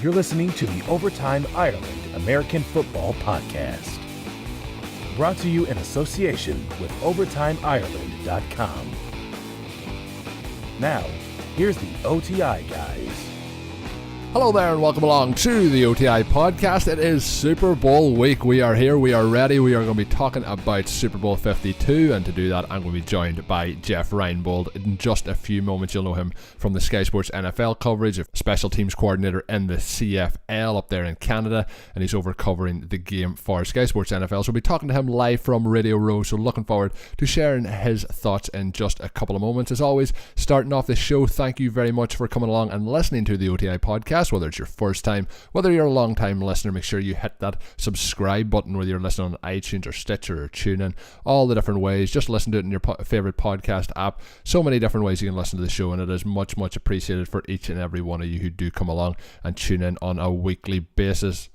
You're listening to the Overtime Ireland American Football Podcast. Brought to you in association with OvertimeIreland.com. Now, here's the OTI guys. Hello there and welcome along to the OTI podcast. It is Super Bowl week. We are here, we are ready. We are going to be talking about Super Bowl 52, and to do that I'm going to be joined by Jeff Reinebold. In just a few moments you'll know him from the Sky Sports NFL coverage, a special teams coordinator in the CFL up there in Canada, and he's over covering the game for Sky Sports NFL. So we'll be talking to him live from Radio Row, so looking forward to sharing his thoughts in just a couple of moments. As always, starting off the show, thank you very much for coming along and listening to the OTI podcast. Whether it's your first time, whether you're a long time listener, make sure you hit that subscribe button, whether you're listening on iTunes or Stitcher or TuneIn, all the different ways. Just listen to it in your favorite podcast app. So many different ways you can listen to the show, and it is much appreciated for each and every one of you who do come along and tune in on a weekly basis.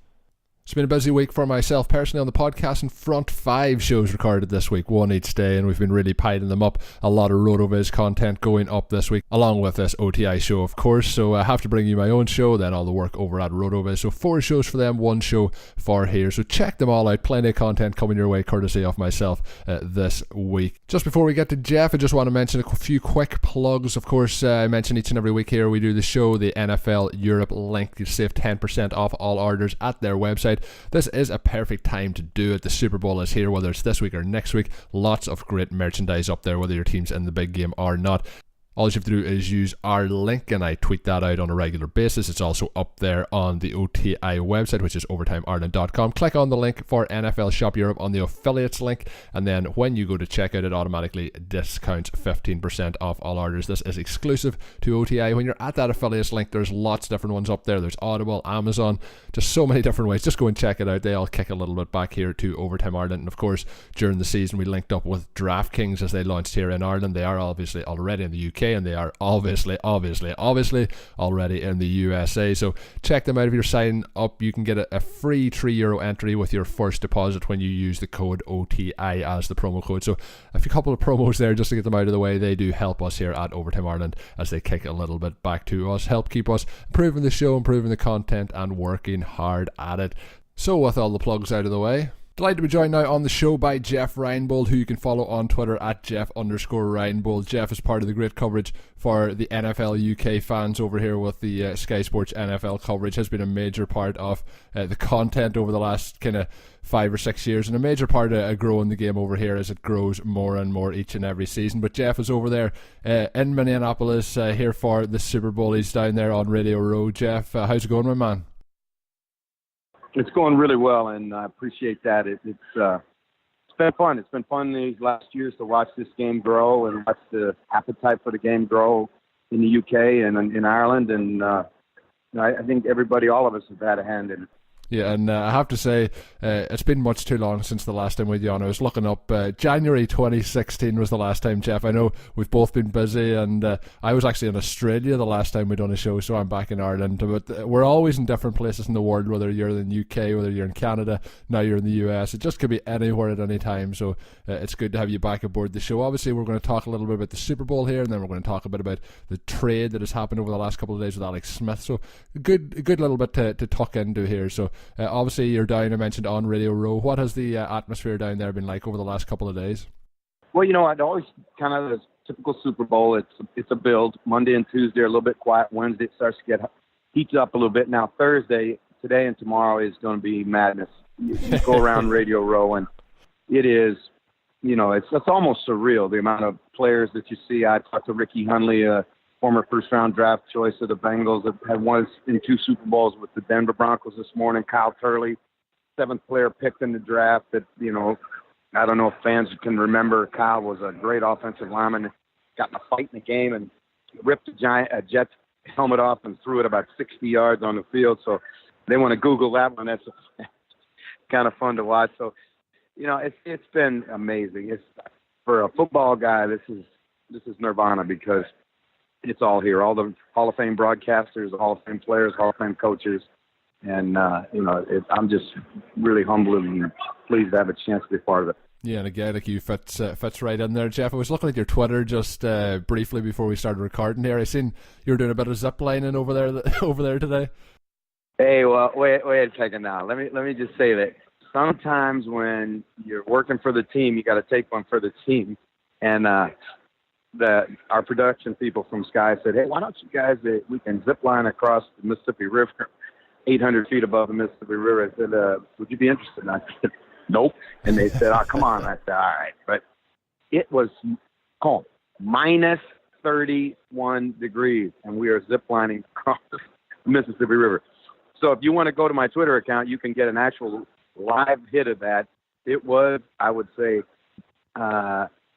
It's been a busy week for myself personally on the podcast. In front, 5 shows recorded this week, 1 each day, and we've been really piling them up. A lot of RotoViz content going up this week, along with this OTI show, of course. So I have to bring you my own show, then all the work over at RotoViz. So 4 shows for them, 1 show for here. So check them all out. Plenty of content coming your way, courtesy of myself this week. Just before we get to Jeff, I just want to mention a few quick plugs. Of course, I mention each and every week here we do the show, the NFL Europe link. You save 10% off all orders at their website. This is a perfect time to do it. The Super Bowl is here, whether it's this week or next week. Lots of great merchandise up there, whether your team's in the big game or not. All you have to do is use our link, and I tweet that out on a regular basis. It's also up there on the OTI website, which is OvertimeIreland.com. Click on the link for NFL Shop Europe on the affiliates link, and then when you go to checkout, it automatically discounts 15% off all orders. This is exclusive to OTI. When you're at that affiliates link, there's lots of different ones up there. There's Audible, Amazon, just so many different ways. Just go and check it out. They all kick a little bit back here to Overtime Ireland. And of course, during the season, we linked up with DraftKings as they launched here in Ireland. They are obviously already in the UK, and they are obviously already in the USA. So check them out. If you're signing up, you can get a free €3 entry with your first deposit when you use the code OTI as the promo code. So a couple of promos there just to get them out of the way. They do help us here at Overtime Ireland as they kick a little bit back to us, help keep us improving the show, improving the content, and working hard at it. So with all the plugs out of the way, delighted to be joined now on the show by Jeff Reinebold, who you can follow on Twitter at Jeff_Reinebold. Jeff is part of the great coverage for the NFL UK fans over here with the Sky Sports NFL coverage. Has been a major part of the content over the last kind of 5 or 6 years, and a major part of growing the game over here as it grows more and more each and every season. But Jeff is over there in Minneapolis here for the Super Bowl. He's down there on Radio Row. Jeff, how's it going, my man? It's going really well, and I appreciate that. It's been fun. It's been fun these last years to watch this game grow and watch the appetite for the game grow in the UK and in Ireland. And I think everybody, all of us, have had a hand in it. Yeah, and I have to say, it's been much too long since the last time we had you on. I was looking up, January 2016 was the last time, Jeff. I know we've both been busy, and I was actually in Australia the last time we done a show, so I'm back in Ireland. But we're always in different places in the world, whether you're in the UK, whether you're in Canada, now you're in the US. It just could be anywhere at any time, so it's good to have you back aboard the show. Obviously, we're going to talk a little bit about the Super Bowl here, and then we're going to talk a bit about the trade that has happened over the last couple of days with Alex Smith. So a good little bit to tuck into here. So obviously you're down, I mentioned, on Radio Row. What has the atmosphere down there been like over the last couple of days? Well, I'd always kind of the typical Super Bowl. It's a build. Monday and Tuesday are a little bit quiet. Wednesday it starts to get heated up a little bit. Now Thursday, today and tomorrow is going to be madness. You go around Radio Row, and it is, it's almost surreal, the amount of players that you see. I talked to Ricky Hunley, former first-round draft choice of the Bengals, that had won in 2 Super Bowls with the Denver Broncos this morning. Kyle Turley, 7th player picked in the draft. That I don't know if fans can remember. Kyle was a great offensive lineman. Got in a fight in the game and ripped a Jets helmet off and threw it about 60 yards on the field. So they want to Google that one. That's kind of fun to watch. So it's been amazing. It's for a football guy. This is nirvana because it's all here. All the Hall of Fame broadcasters, Hall of Fame players, Hall of Fame coaches. And, I'm just really humbled and pleased to have a chance to be part of it. Yeah, and a guy like you fits right in there, Jeff. I was looking at your Twitter just briefly before we started recording here. I seen you were doing a bit of zip lining over there today. Hey, well, wait a second now. Let me just say that sometimes when you're working for the team, you got to take one for the team. And our production people from Sky said, "Hey, why don't you guys we can zip line across the Mississippi River, 800 feet above the Mississippi River?" I said, "Would you be interested?" And I said, "Nope." And they said, "Oh, come on." I said, "All right," but it was cold, minus 31 degrees, and we are zip lining across the Mississippi River. So if you want to go to my Twitter account, you can get an actual live hit of that. It was, I would say,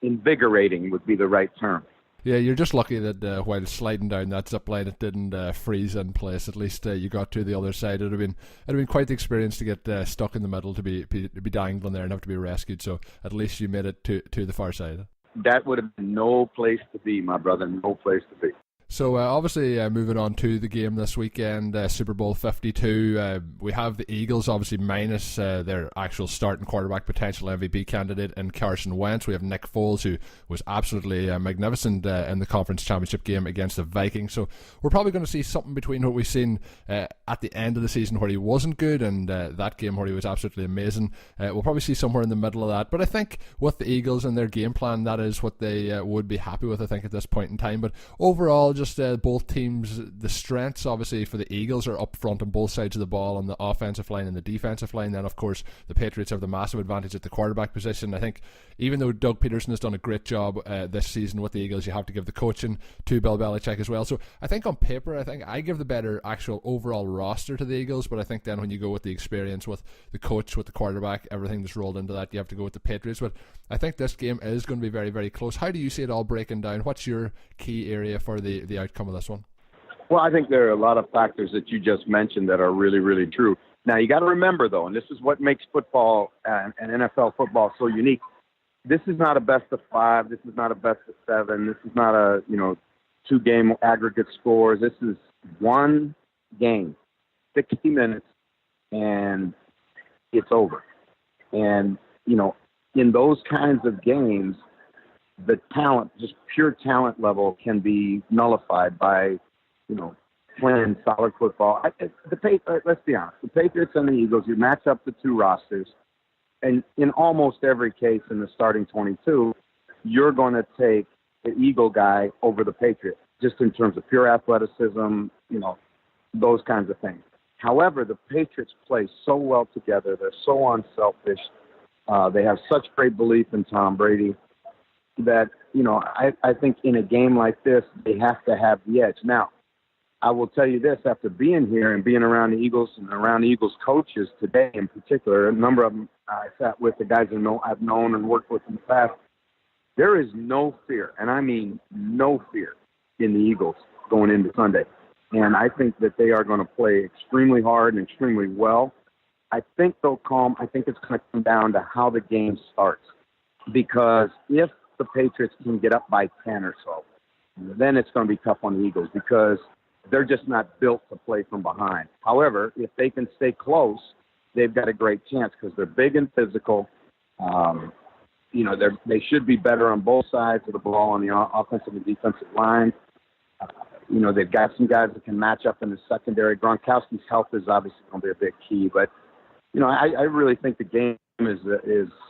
invigorating would be the right term. Yeah, you're just lucky that while sliding down that zip line, it didn't freeze in place. At least you got to the other side. It'd have been quite the experience to get stuck in the middle, to be dangling there and have to be rescued. So at least you made it to the far side. That would have been no place to be, my brother. No place to be. So obviously moving on to the game this weekend, Super Bowl 52, we have the Eagles obviously minus their actual starting quarterback, potential MVP candidate in Carson Wentz. We have Nick Foles, who was absolutely magnificent in the conference championship game against the Vikings. So we're probably going to see something between what we've seen at the end of the season where he wasn't good and that game where he was absolutely amazing. We'll probably see somewhere in the middle of that. But I think with the Eagles and their game plan, that is what they would be happy with, I think, at this point in time. But overall, just both teams, the strengths obviously for the Eagles are up front on both sides of the ball, on the offensive line and the defensive line. Then of course the Patriots have the massive advantage at the quarterback position. I think even though Doug Peterson has done a great job this season with the Eagles, you have to give the coaching to Bill Belichick as well. So I think on paper, I give the better actual overall roster to the Eagles, but I think then when you go with the experience with the coach, with the quarterback, everything that's rolled into that, you have to go with the Patriots. But I think this game is going to be very, very close. How do you see it all breaking down? What's your key area for the outcome of this one? Well, I think there are a lot of factors that you just mentioned that are really, really true. Now, you got to remember, though, and this is what makes football and NFL football so unique, this is not a best of 5. This is not a best of 7. This is not a, 2-game aggregate scores. This is one game, 60 minutes, and it's over. And, in those kinds of games, the talent, just pure talent level, can be nullified by, playing solid football. Let's be honest. The Patriots and the Eagles, you match up the two rosters, and in almost every case in the starting 22, you're going to take the Eagle guy over the Patriot, just in terms of pure athleticism, those kinds of things. However, the Patriots play so well together. They're so unselfish. They have such great belief in Tom Brady that, I think in a game like this, they have to have the edge. Now, I will tell you this, after being here and being around the Eagles and around the Eagles coaches today in particular, a number of them I sat with, the guys I've known and worked with in the past, there is no fear, and I mean no fear, in the Eagles going into Sunday. And I think that they are going to play extremely hard and extremely well. I think they'll calm. I think it's going to come down to how the game starts. Because if the Patriots can get up by 10 or so, then it's going to be tough on the Eagles because they're just not built to play from behind. However, if they can stay close, they've got a great chance because they're big and physical. They should be better on both sides of the ball on the offensive and defensive line. They've got some guys that can match up in the secondary. Gronkowski's health is obviously going to be a big key, but I really think the game is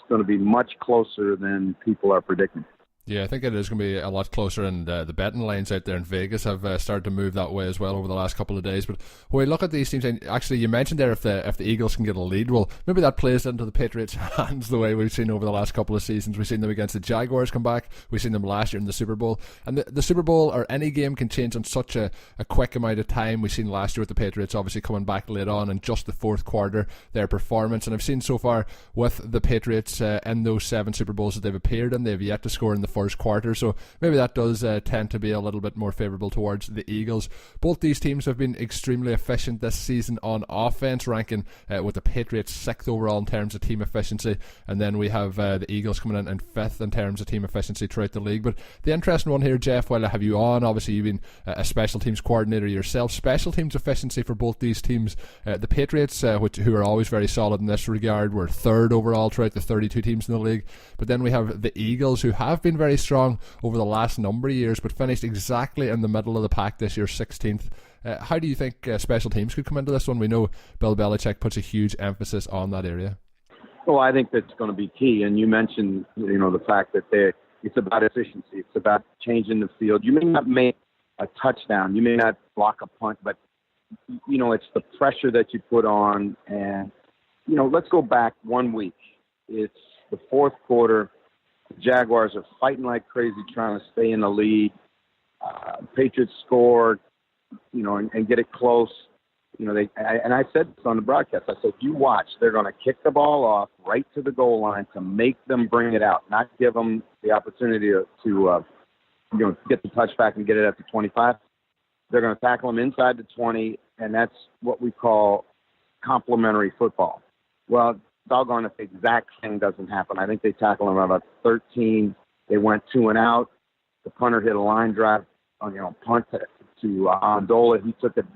going to be much closer than people are predicting. Yeah, I think it is going to be a lot closer, and the betting lines out there in Vegas have started to move that way as well over the last couple of days. But when we look at these teams, actually, you mentioned there if the Eagles can get a lead, well, maybe that plays into the Patriots' hands the way we've seen over the last couple of seasons. We've seen them against the Jaguars come back. We've seen them last year in the Super Bowl. And the Super Bowl or any game can change in such a quick amount of time. We've seen last year with the Patriots obviously coming back late on in just the fourth quarter, their performance. And I've seen so far with the Patriots in those 7 Super Bowls that they've appeared in, they've yet to score in the first quarter, so maybe that does tend to be a little bit more favourable towards the Eagles. Both these teams have been extremely efficient this season on offense, ranking with the Patriots 6th overall in terms of team efficiency, and then we have the Eagles coming in 5th in terms of team efficiency throughout the league. But the interesting one here, Jeff, while I have you on, obviously you've been a special teams coordinator yourself, special teams efficiency for both these teams, the Patriots, who are always very solid in this regard, were 3rd overall throughout the 32 teams in the league, but then we have the Eagles, who have been very strong over the last number of years, but finished exactly in the middle of the pack this year, 16th How do you think special teams could come into this one? We know Bill Belichick puts a huge emphasis on that area. Well, I think that's going to be key. And you mentioned, the fact that it's about efficiency. It's about changing the field. You may not make a touchdown. You may not block a punt, but, it's the pressure that you put on. And, let's go back 1 week. It's the fourth quarter. The Jaguars are fighting like crazy trying to stay in the lead. Patriots score, and get it close. I said this on the broadcast. I said, you watch. They're going to kick the ball off right to the goal line to make them bring it out, not give them the opportunity to get the touchback and get it at the 25. They're going to tackle them inside the 20, and that's what we call complementary football. Well, doggone if the exact thing doesn't happen. I think they tackled them about 13. They went 2 and out. The punter hit a line drive on, punt to Amendola. He took it,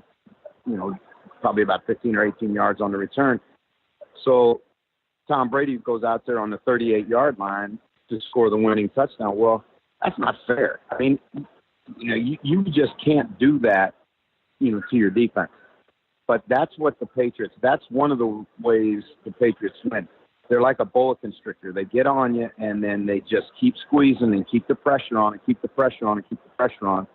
probably about 15 or 18 yards on the return. So Tom Brady goes out there on the 38-yard line to score the winning touchdown. Well, that's not fair. I mean, you just can't do that, to your defense. But that's what the Patriots, that's one of the ways the Patriots win. They're like a boa constrictor. They get on you, and then they just keep squeezing and keep the pressure on and keep the pressure on and keep the pressure on,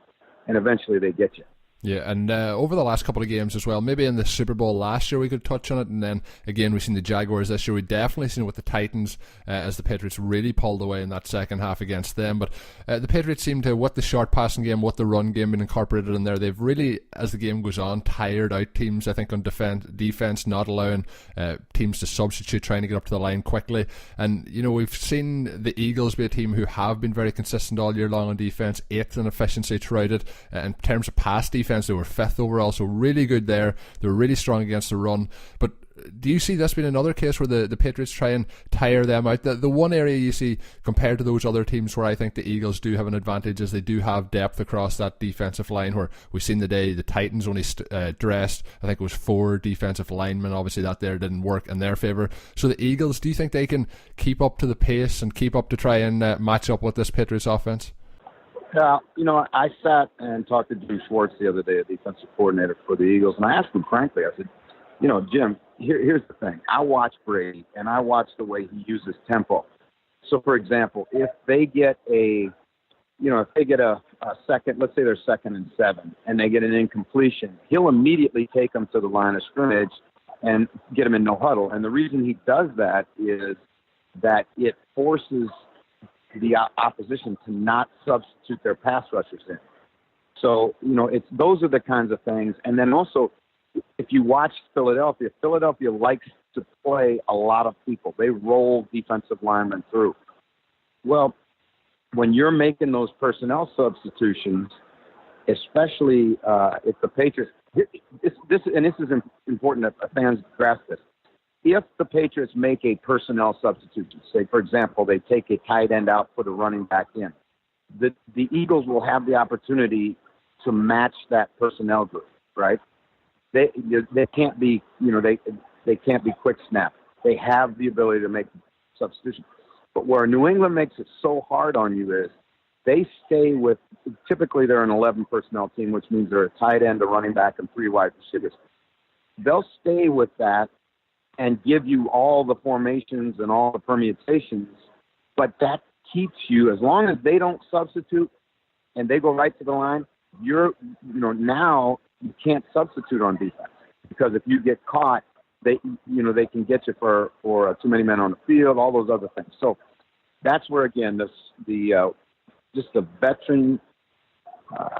and eventually they get you. Yeah, and over the last couple of games as well, maybe in the Super Bowl last year we could touch on it, and then again we've seen the Jaguars this year. We've definitely seen it with the Titans as the Patriots really pulled away in that second half against them. But the Patriots seem to, with the short passing game, with the run game being incorporated in there, they've really, as the game goes on, tired out teams, I think, on defense, not allowing teams to substitute, trying to get up to the line quickly. And, we've seen the Eagles be a team who have been very consistent all year long on defense, 8th in efficiency throughout it. In terms of pass defense, they were 5th overall, so really good there. They were really strong against the run. But do you see this being another case where the Patriots try and tire them out? The one area you see compared to those other teams where I think the Eagles do have an advantage is they do have depth across that defensive line, where we've seen the Titans only dressed, I think it was 4 defensive linemen. Obviously that there didn't work in their favour. So the Eagles, do you think they can keep up to the pace and keep up to try and match up with this Patriots offense? I sat and talked to Jim Schwartz the other day, a defensive coordinator for the Eagles, and I asked him frankly, I said, Jim, here's the thing. I watch Brady, and I watch the way he uses tempo. So, for example, if they get a second, let's say they're 2nd and 7, and they get an incompletion, he'll immediately take them to the line of scrimmage and get them in no huddle. And the reason he does that is that it forces the opposition to not substitute their pass rushers in. So, those are the kinds of things. And then also, if you watch Philadelphia likes to play a lot of people. They roll defensive linemen through. Well, when you're making those personnel substitutions, especially if the Patriots, this is important that fans grasp this. If the Patriots make a personnel substitution, say, for example, they take a tight end out, put a running back in, the Eagles will have the opportunity to match that personnel group, right? They can't be, they can't be quick snap. They have the ability to make substitutions. But where New England makes it so hard on you is they stay with, typically they're an 11 personnel team, which means they're a tight end, a running back, and 3 wide receivers. They'll stay with that and give you all the formations and all the permutations, but that keeps you, as long as they don't substitute and they go right to the line, now you can't substitute on defense, because if you get caught, they can get you for too many men on the field, all those other things. So that's where, again, just the veteran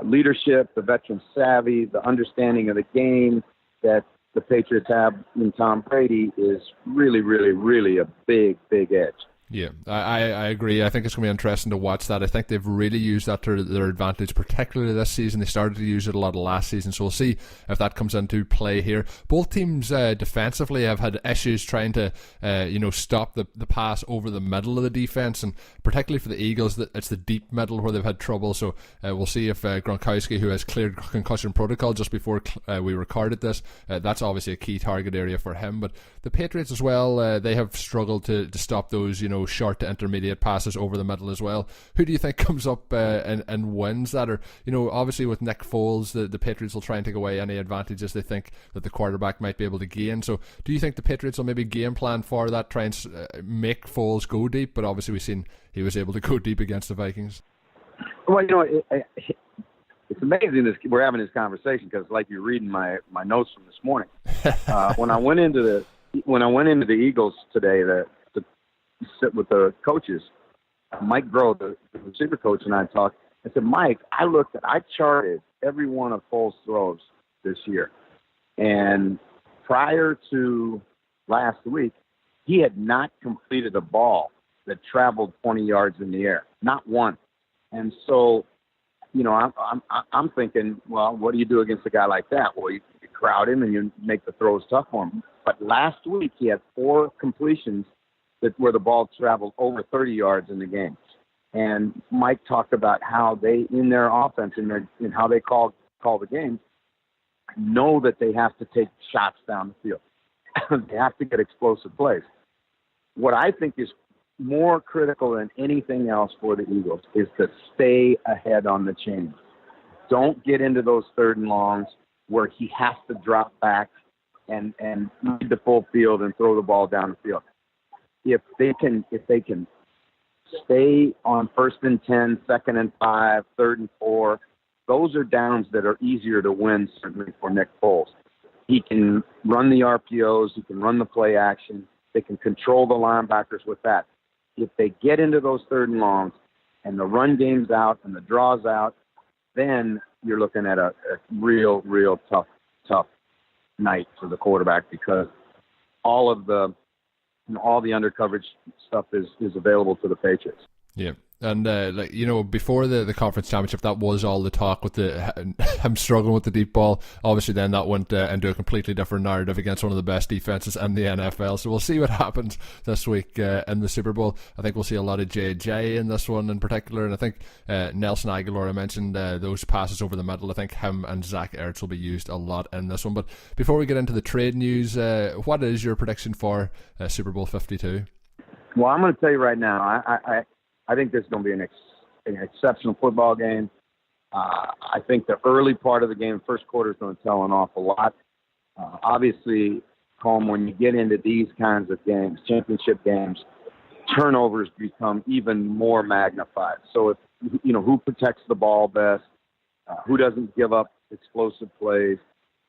leadership, the veteran savvy, the understanding of the game that the Patriots have in Tom Brady is really, really, really a big, big edge. Yeah, I agree. I think it's going to be interesting to watch that. I think they've really used that to their advantage, particularly this season. They started to use it a lot last season, so we'll see if that comes into play here. Both teams defensively have had issues trying to stop the pass over the middle of the defense, and particularly for the Eagles, it's the deep middle where they've had trouble. So we'll see if Gronkowski, who has cleared concussion protocol just before we recorded this, that's obviously a key target area for him. But the Patriots as well, they have struggled to stop those short to intermediate passes over the middle as well. Who do you think comes up and wins that? Or, obviously with Nick Foles, the Patriots will try and take away any advantages they think that the quarterback might be able to gain. So do you think the Patriots will maybe game plan for that, try and make Foles go deep? But obviously we've seen he was able to go deep against the Vikings. Well, it's amazing we're having this conversation, because like you're reading my notes from this morning. When I went into the Eagles today to sit with the coaches, Mike Groh, the receiver coach, and I talked. I said, Mike, I charted every one of Foles' throws this year, and prior to last week, he had not completed a ball that traveled 20 yards in the air, not one. And so, I'm thinking, well, what do you do against a guy like that? Well, you crowd him and you make the throws tough for him. But last week he had 4 completions where the ball traveled over 30 yards in the game. And Mike talked about how they, in their offense, in how they call the game, know that they have to take shots down the field. They have to get explosive plays. What I think is more critical than anything else for the Eagles is to stay ahead on the chain. Don't get into those 3rd and longs where he has to drop back and lead the full field and throw the ball down the field. If they can stay on 1st and 10, 2nd and 5, 3rd and 4, those are downs that are easier to win, certainly for Nick Foles. He can run the RPOs, he can run the play action, they can control the linebackers with that. If they get into those 3rd and longs and the run game's out and the draw's out, then you're looking at a real tough night for the quarterback, because all the undercoverage stuff is available to the Patriots. Yeah. And before the conference championship, that was all the talk with him struggling with the deep ball. Obviously, then that went into a completely different narrative against one of the best defenses in the NFL. So we'll see what happens this week in the Super Bowl. I think we'll see a lot of JJ in this one in particular, and I think Nelson Aguilar, I mentioned those passes over the middle. I think him and Zach Ertz will be used a lot in this one. But before we get into the trade news, what is your prediction for Super Bowl 52? Well, I'm going to tell you right now, I think this is going to be an exceptional football game. I think the early part of the game, first quarter, is going to tell an awful lot. Obviously, Colm, when you get into these kinds of games, championship games, turnovers become even more magnified. So, if who protects the ball best, who doesn't give up explosive plays.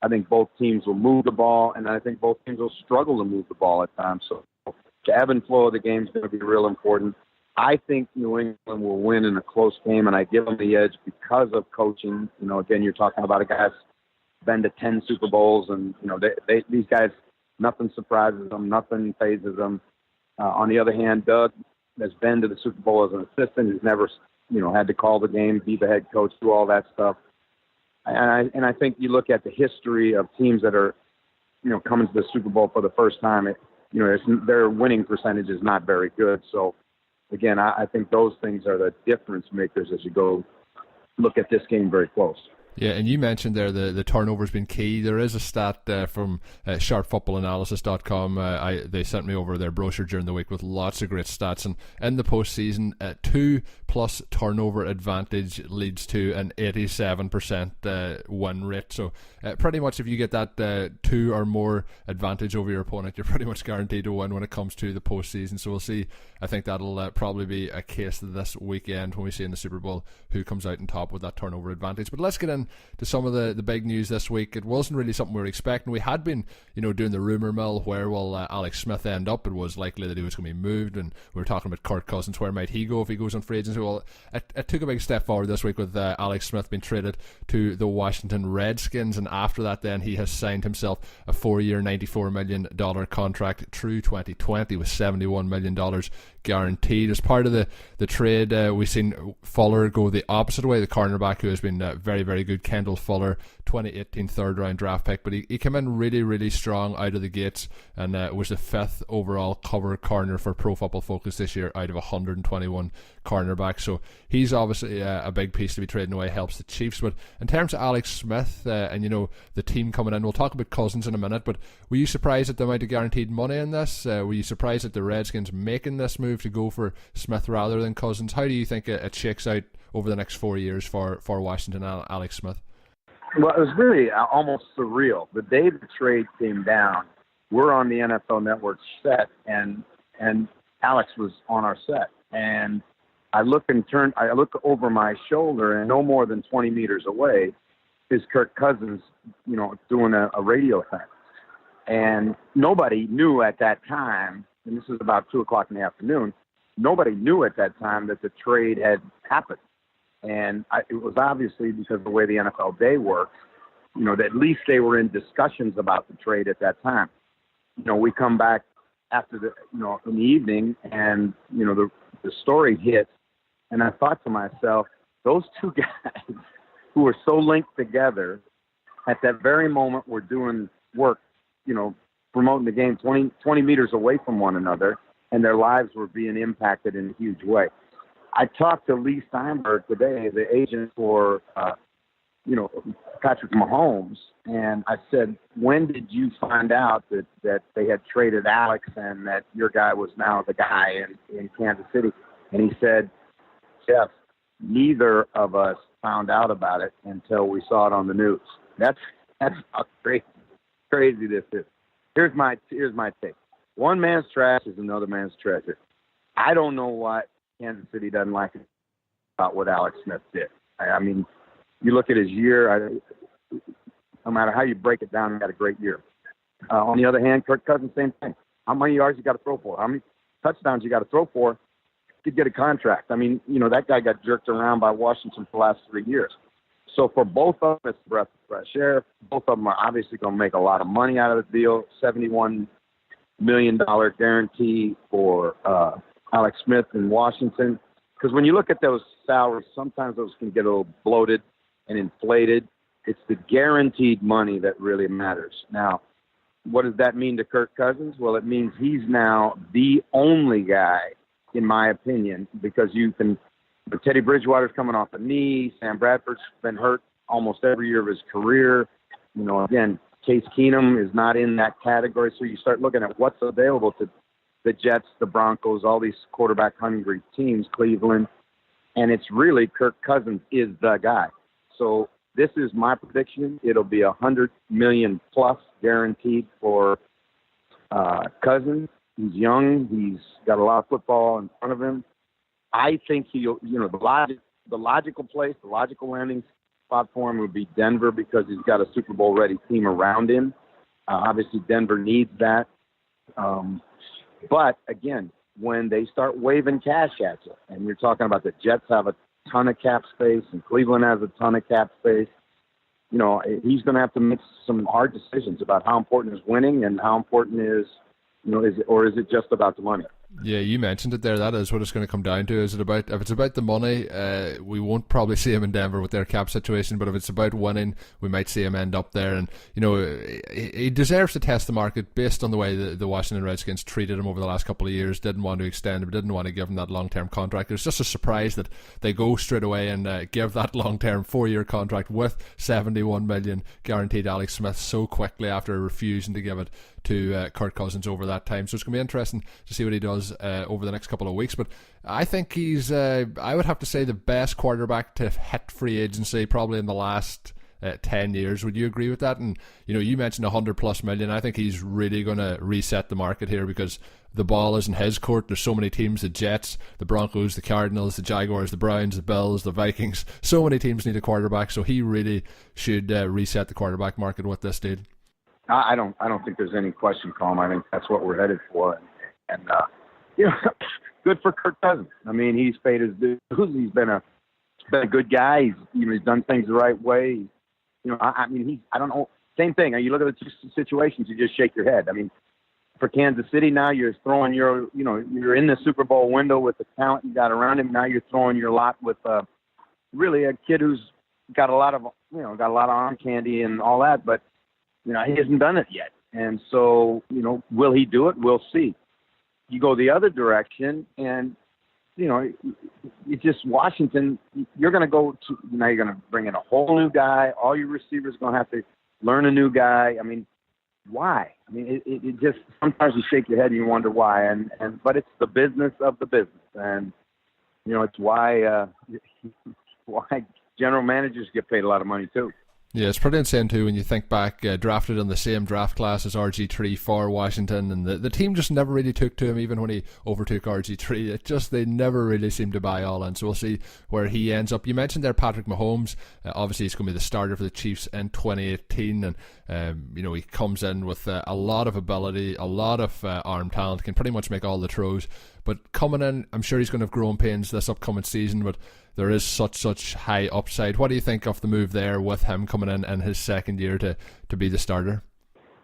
I think both teams will move the ball, and I think both teams will struggle to move the ball at times. So the ebb and flow of the game is going to be real important. I think New England will win in a close game, and I give them the edge because of coaching. Again, you're talking about a guy that's been to 10 Super Bowls, and, these guys, nothing surprises them, nothing phases them. On the other hand, Doug has been to the Super Bowl as an assistant. He's never, had to call the game, be the head coach, do all that stuff. And I think you look at the history of teams that are, coming to the Super Bowl for the first time, their winning percentage is not very good. So, again, I think those things are the difference makers as you go look at this game very close. Yeah, and you mentioned there the turnover's been key. There is a stat from sharpfootballanalysis.com. They sent me over their brochure during the week with lots of great stats. And in the postseason, 2+ turnover advantage leads to an 87% win rate. So pretty much if you get that 2 or more advantage over your opponent, you're pretty much guaranteed to win when it comes to the postseason. So we'll see. I think that'll probably be a case this weekend when we see in the Super Bowl who comes out on top with that turnover advantage. But let's get in to some of the big news this week. It wasn't really something we were expecting. We had been, doing the rumour mill, where will Alex Smith end up? It was likely that he was going to be moved, and we were talking about Kirk Cousins. Where might he go if he goes on free agency? Well, it took a big step forward this week with Alex Smith being traded to the Washington Redskins, and after that then he has signed himself a 4-year $94 million contract through 2020 with $71 million guaranteed. As part of the trade, we've seen Fuller go the opposite way. The cornerback who has been very, very good, Kendall Fuller, 2018 third-round draft pick, but he came in really, really strong out of the gates, and was the 5th overall cover corner for Pro Football Focus this year out of 121 cornerbacks. So he's obviously a big piece to be trading away, helps the Chiefs. But in terms of Alex Smith and the team coming in, we'll talk about Cousins in a minute, but were you surprised at the amount of guaranteed money in this? Were you surprised at the Redskins making this move to go for Smith rather than Cousins? How do you think it shakes out over the next 4 years for Washington and Alex Smith? Well, it was really almost surreal. The day the trade came down, we're on the NFL Network set, and Alex was on our set. And I look over my shoulder, and no more than 20 meters away is Kirk Cousins, doing a radio thing. And nobody knew at that time, and this is about 2:00 in the afternoon, nobody knew at that time that the trade had happened. And it was obviously because of the way the NFL day works, that at least they were in discussions about the trade at that time. We come back after in the evening, and, the story hits. And I thought to myself, those two guys who were so linked together at that very moment were doing work, promoting the game 20 meters away from one another, and their lives were being impacted in a huge way. I talked to Lee Steinberg today, the agent for, Patrick Mahomes, and I said, when did you find out that they had traded Alex and that your guy was now the guy in Kansas City? And he said, Jeff, neither of us found out about it until we saw it on the news. That's how crazy this is. Here's my take. One man's trash is another man's treasure. I don't know what Kansas City doesn't like about what Alex Smith did. I mean, you look at his year, no matter how you break it down, he had a great year. On the other hand, Kirk Cousins, same thing. How many yards you got to throw for? How many touchdowns you got to throw for to get a contract? I mean, that guy got jerked around by Washington for the last 3 years. So for both of them, it's a breath of fresh air. Both of them are obviously going to make a lot of money out of the deal. $71 million guarantee for Alex Smith in Washington. Because when you look at those salaries, sometimes those can get a little bloated and inflated. It's the guaranteed money that really matters. Now, what does that mean to Kirk Cousins? Well, it means he's now the only guy, in my opinion, because Teddy Bridgewater's coming off a knee. Sam Bradford's been hurt almost every year of his career. Again, Case Keenum is not in that category. So you start looking at what's available to the Jets, the Broncos, all these quarterback-hungry teams, Cleveland. And it's really Kirk Cousins is the guy. So this is my prediction. It'll be $100 million plus guaranteed for Cousins. He's young. He's got a lot of football in front of him. I think he'll, the logical place, the logical landing spot for him would be Denver because he's got a Super Bowl ready team around him. Obviously, Denver needs that. But again, when they start waving cash at you, and you're talking about the Jets have a ton of cap space and Cleveland has a ton of cap space, he's going to have to make some hard decisions about how important is winning and how important is it just about the money? Yeah, you mentioned it there. That is what it's going to come down to. If it's about the money, we won't probably see him in Denver with their cap situation. But if it's about winning, we might see him end up there. And he deserves to test the market based on the way the Washington Redskins treated him over the last couple of years. Didn't want to extend him, didn't want to give him that long-term contract. It's just a surprise that they go straight away and give that long-term 4-year contract with $71 million guaranteed Alex Smith so quickly after refusing to give it to Kirk Cousins over that time. So it's going to be interesting to see what he does over the next couple of weeks. But I think he's, I would have to say, the best quarterback to hit free agency probably in the last 10 years. Would you agree with that? And, you mentioned $100+ million. I think he's really going to reset the market here because the ball is in his court. There's so many teams, the Jets, the Broncos, the Cardinals, the Jaguars, the Browns, the Bills, the Vikings. So many teams need a quarterback. So he really should reset the quarterback market with this deal. I don't think there's any question, Colm. I think that's what we're headed for. And good for Kirk Cousins. I mean, he's paid his dues. He's been a good guy. He's done things the right way. I don't know. Same thing. You look at the two situations, you just shake your head. I mean, for Kansas City now, you're throwing you're in the Super Bowl window with the talent you got around him. Now you're throwing your lot with really a kid who's got a lot of got a lot of arm candy and all that, but he hasn't done it yet. And so, will he do it? We'll see. You go the other direction, and it's just Washington. You're going to go to now. You're going to bring in a whole new guy. All your receivers are going to have to learn a new guy. I mean, why? I mean, it just sometimes you shake your head and you wonder why. But it's the business of the business, and it's why general managers get paid a lot of money too. Yeah, it's pretty insane too when you think back, drafted in the same draft class as RG3 for Washington, and the team just never really took to him even when he overtook RG3. They never really seemed to buy all in, so we'll see where he ends up. You mentioned there Patrick Mahomes. Obviously he's going to be the starter for the Chiefs in 2018, and he comes in with a lot of ability, a lot of arm talent, can pretty much make all the throws. But coming in, I'm sure he's going to have growing pains this upcoming season, but there is such high upside. What do you think of the move there with him coming in his second year to be the starter?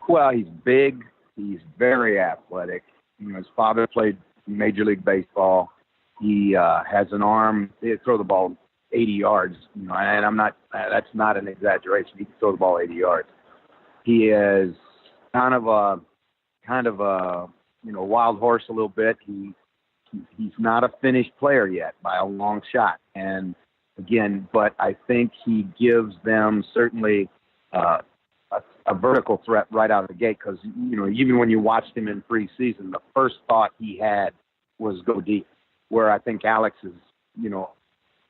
Well, he's big. He's very athletic. His father played Major League Baseball. He has an arm. He can throw the ball 80 yards. And that's not an exaggeration. He can throw the ball 80 yards. He is kind of a wild horse a little bit. He's not a finished player yet by a long shot. And again, but I think he gives them certainly a vertical threat right out of the gate, because, even when you watched him in preseason, the first thought he had was go deep, where I think Alex has,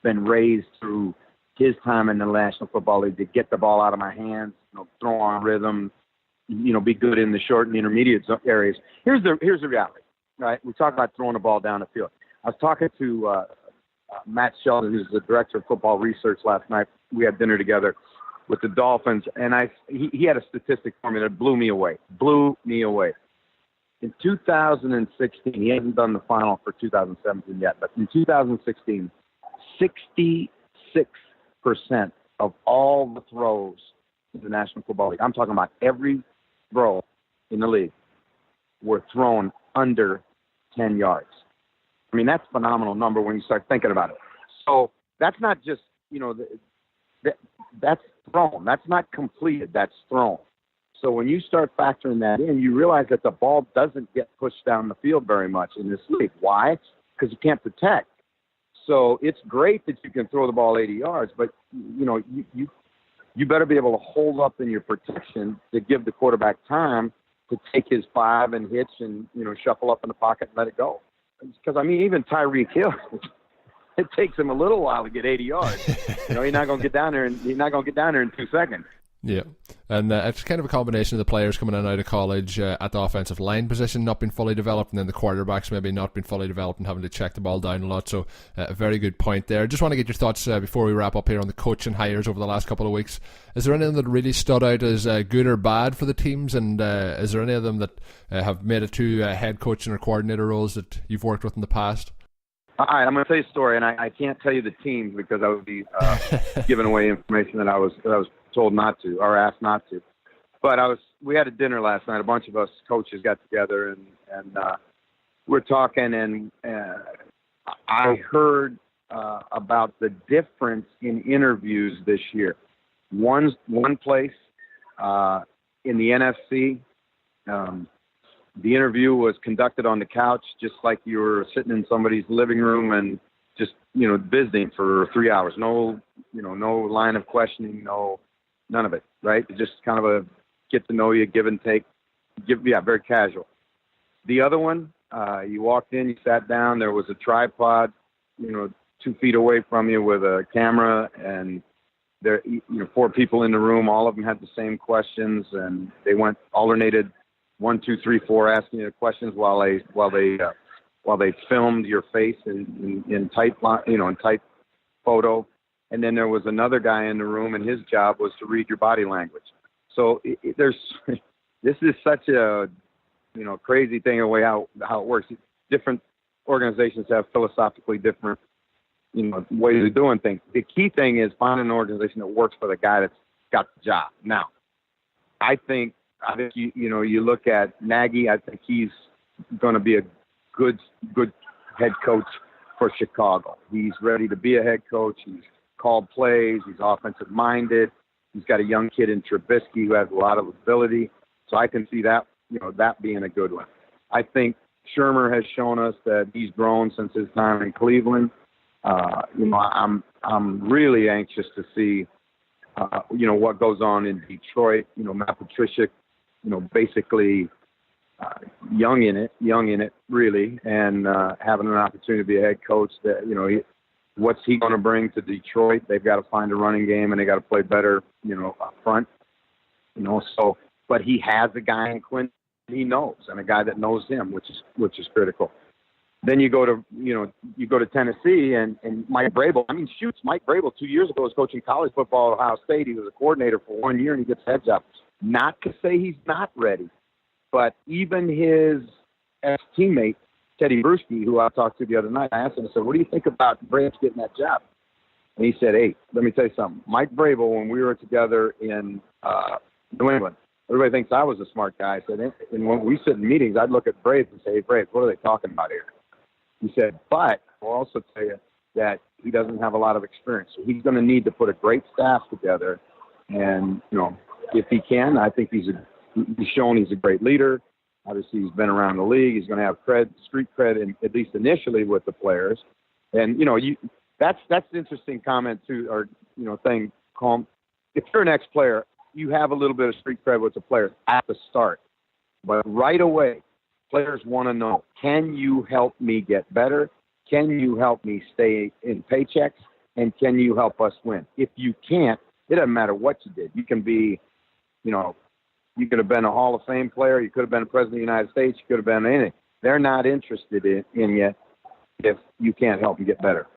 been raised through his time in the National Football League to get the ball out of my hands, throw on rhythm, be good in the short and intermediate areas. Here's the reality. Right, we talk about throwing the ball down the field. I was talking to Matt Sheldon, who's the director of football research, last night. We had dinner together with the Dolphins, and he had a statistic for me that blew me away. In 2016, he hasn't done the final for 2017 yet, but in 2016, 66% of all the throws in the National Football League, I'm talking about every throw in the league, were thrown under 10 yards. I mean, that's a phenomenal number when you start thinking about it. So that's not just, that's thrown. That's not completed. That's thrown. So when you start factoring that in, you realize that the ball doesn't get pushed down the field very much in this league. Why? Because you can't protect. So it's great that you can throw the ball 80 yards, but, you better be able to hold up in your protection to give the quarterback time to take his 5 and hitch and, shuffle up in the pocket and let it go. Because, even Tyreek Hill, it takes him a little while to get 80 yards. He's not going to get down there in 2 seconds. Yeah, and it's kind of a combination of the players coming in and out of college at the offensive line position not being fully developed, and then the quarterbacks maybe not being fully developed and having to check the ball down a lot. So a very good point there. Just want to get your thoughts before we wrap up here on the coaching hires over the last couple of weeks. Is there anything that really stood out as good or bad for the teams, and is there any of them that have made it to head coaching or coordinator roles that you've worked with in the past? All right, I'm going to tell you a story, and I can't tell you the teams because I would be giving away information that I was told not to or asked not to. But we had a dinner last night. A bunch of us coaches got together and we're talking, and I heard about the difference in interviews this year. One place in the NFC, the interview was conducted on the couch, just like you were sitting in somebody's living room and just, visiting for 3 hours. No line of questioning, none of it, right? It's just kind of a get to know you, give and take, very casual. The other one, you walked in, you sat down, there was a tripod, 2 feet away from you with a camera, and there, 4 people in the room, all of them had the same questions, and they alternated 1, 2, 3, 4, asking you the questions while they filmed your face in tight, in tight photo. And then there was another guy in the room, and his job was to read your body language. So this is such a, crazy thing, the way how it works. Different organizations have philosophically different, ways of doing things. The key thing is finding an organization that works for the guy that's got the job. Now, I think you look at Nagy. I think he's going to be a good head coach for Chicago. He's ready to be a head coach. He's called plays. He's offensive minded. He's got a young kid in Trubisky who has a lot of ability. So I can see that, that being a good one. I think Shermer has shown us that he's grown since his time in Cleveland. I'm really anxious to see, what goes on in Detroit. Matt Patricia, basically young in it, really, and having an opportunity to be a head coach. That what's he going to bring to Detroit? They've got to find a running game, and they got to play better, up front. So, but he has a guy in Quinn he knows, and a guy that knows him, which is critical. Then you go to Tennessee and Mike Vrabel. Mike Vrabel 2 years ago was coaching college football at Ohio State. He was a coordinator for 1 year, and he gets head job. Not to say he's not ready, but even his ex-teammate, Teddy Bruschi, who I talked to the other night, I asked him, I said, what do you think about Vrabel getting that job? And he said, hey, let me tell you something. Mike Vrabel, when we were together in New England, everybody thinks I was a smart guy. I said, and when we sit in meetings, I'd look at Braves and say, hey, Braves, what are they talking about here? He said, but I'll also tell you that he doesn't have a lot of experience. So he's going to need to put a great staff together. And, if he can, I think he's shown he's a great leader. Obviously, he's been around the league. He's going to have street cred, at least initially with the players. And, that's an interesting comment, too, or, thing, Colm. If you're an ex-player, you have a little bit of street cred with the players at the start. But right away, players want to know, can you help me get better? Can you help me stay in paychecks? And can you help us win? If you can't, it doesn't matter what you did. You can be, you could have been a Hall of Fame player. You could have been a president of the United States. You could have been anything. They're not interested in you if you can't help them get better.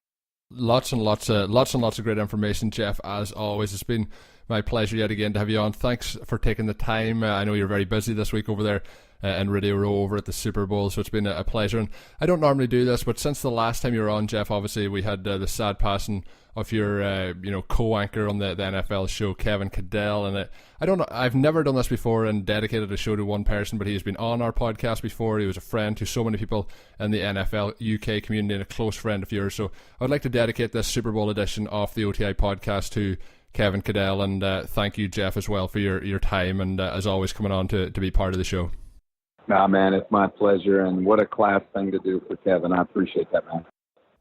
Lots and lots of great information, Jeff, as always. It's been my pleasure yet again to have you on. Thanks for taking the time. I know you're very busy this week over there in Radio Row over at the Super Bowl, so it's been a pleasure. And I don't normally do this, but since the last time you were on, Jeff, obviously we had the sad passing of your co-anchor on the NFL show, Kevin Cadell, and I've never done this before and dedicated a show to one person, but he's been on our podcast before. He was a friend to so many people in the NFL UK community and a close friend of yours. So I would like to dedicate this Super Bowl edition of the OTI podcast to Kevin Cadell, and thank you, Jeff, as well for your time and as always coming on to be part of the show. Nah, man, it's my pleasure, and what a class thing to do for Kevin. I appreciate that, man.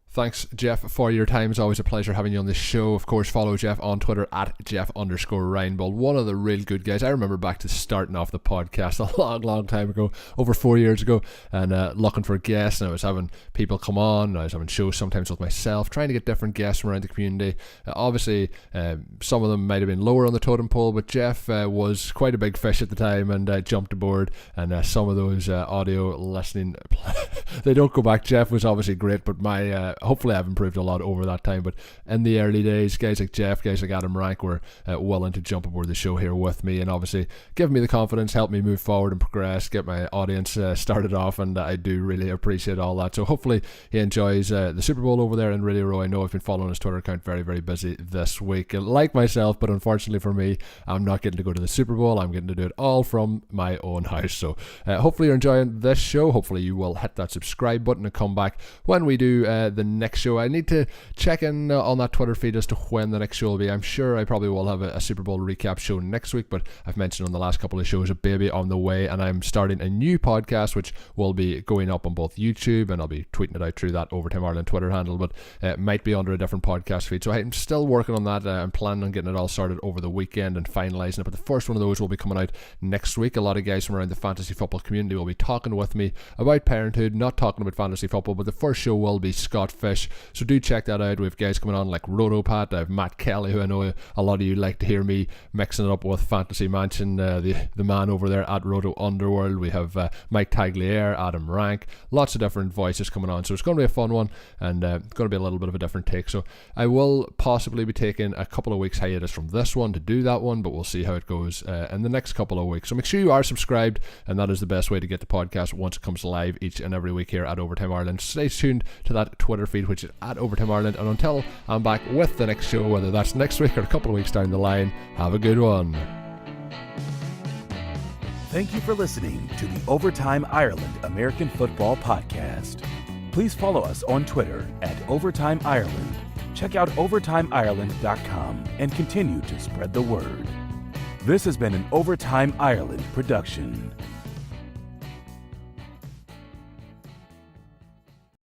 Thanks, Jeff, for your time. It's always a pleasure having you on this show. Of course, follow Jeff on Twitter at Jeff_Reinebold. One of the real good guys. I remember back to starting off the podcast a long time ago, over 4 years ago, and looking for guests, and I was having people come on, and I was having shows sometimes with myself, trying to get different guests from around the community. Obviously, some of them might have been lower on the totem pole, but Jeff was quite a big fish at the time and jumped aboard, and some of those audio listening, they don't go back. Jeff was obviously great, but my hopefully I've improved a lot over that time, but in the early days, guys like Jeff, guys like Adam Rank were willing to jump aboard the show here with me and obviously give me the confidence, help me move forward and progress, get my audience started off, and I do really appreciate all that. So hopefully he enjoys the Super Bowl over there in Radio Row. I know I've been following his Twitter account, very, very busy this week, like myself, but unfortunately for me, I'm not getting to go to the Super Bowl. I'm getting to do it all from my own house. So hopefully you're enjoying this show. Hopefully you will hit that subscribe button and come back when we do the next show. I need to check in on that Twitter feed as to when the next show will be. I'm sure I probably will have a Super Bowl recap show next week, but I've mentioned on the last couple of shows a baby on the way, and I'm starting a new podcast which will be going up on both YouTube, and I'll be tweeting it out through that Overtime Ireland Twitter handle, but it might be under a different podcast feed. So I'm still working on that. I'm planning on getting it all started over the weekend and finalising it, but the first one of those will be coming out next week. A lot of guys from around the fantasy football community will be talking with me about parenthood, not talking about fantasy football, but the first show will be Scott Fish. So do check that out. We have guys coming on like Rotopat. I have Matt Kelly, who I know a lot of you like to hear me mixing it up with Fantasy Mansion, the man over there at Roto Underworld. We have Mike Tagliere, Adam Rank, lots of different voices coming on. So it's going to be a fun one, and it's going to be a little bit of a different take. So I will possibly be taking a couple of weeks hiatus from this one to do that one, but we'll see how it goes in the next couple of weeks. So make sure you are subscribed, and that is the best way to get the podcast once it comes live each and every week here at Overtime Ireland. Stay tuned to that Twitter feed, which is at Overtime Ireland, and until I'm back with the next show, whether that's next week or a couple of weeks down the line, have a good one. Thank you for listening to the Overtime Ireland American Football Podcast. Please follow us on Twitter at Overtime Ireland. Check check out OvertimeIreland.com and continue to spread the word. This has been an Overtime Ireland production.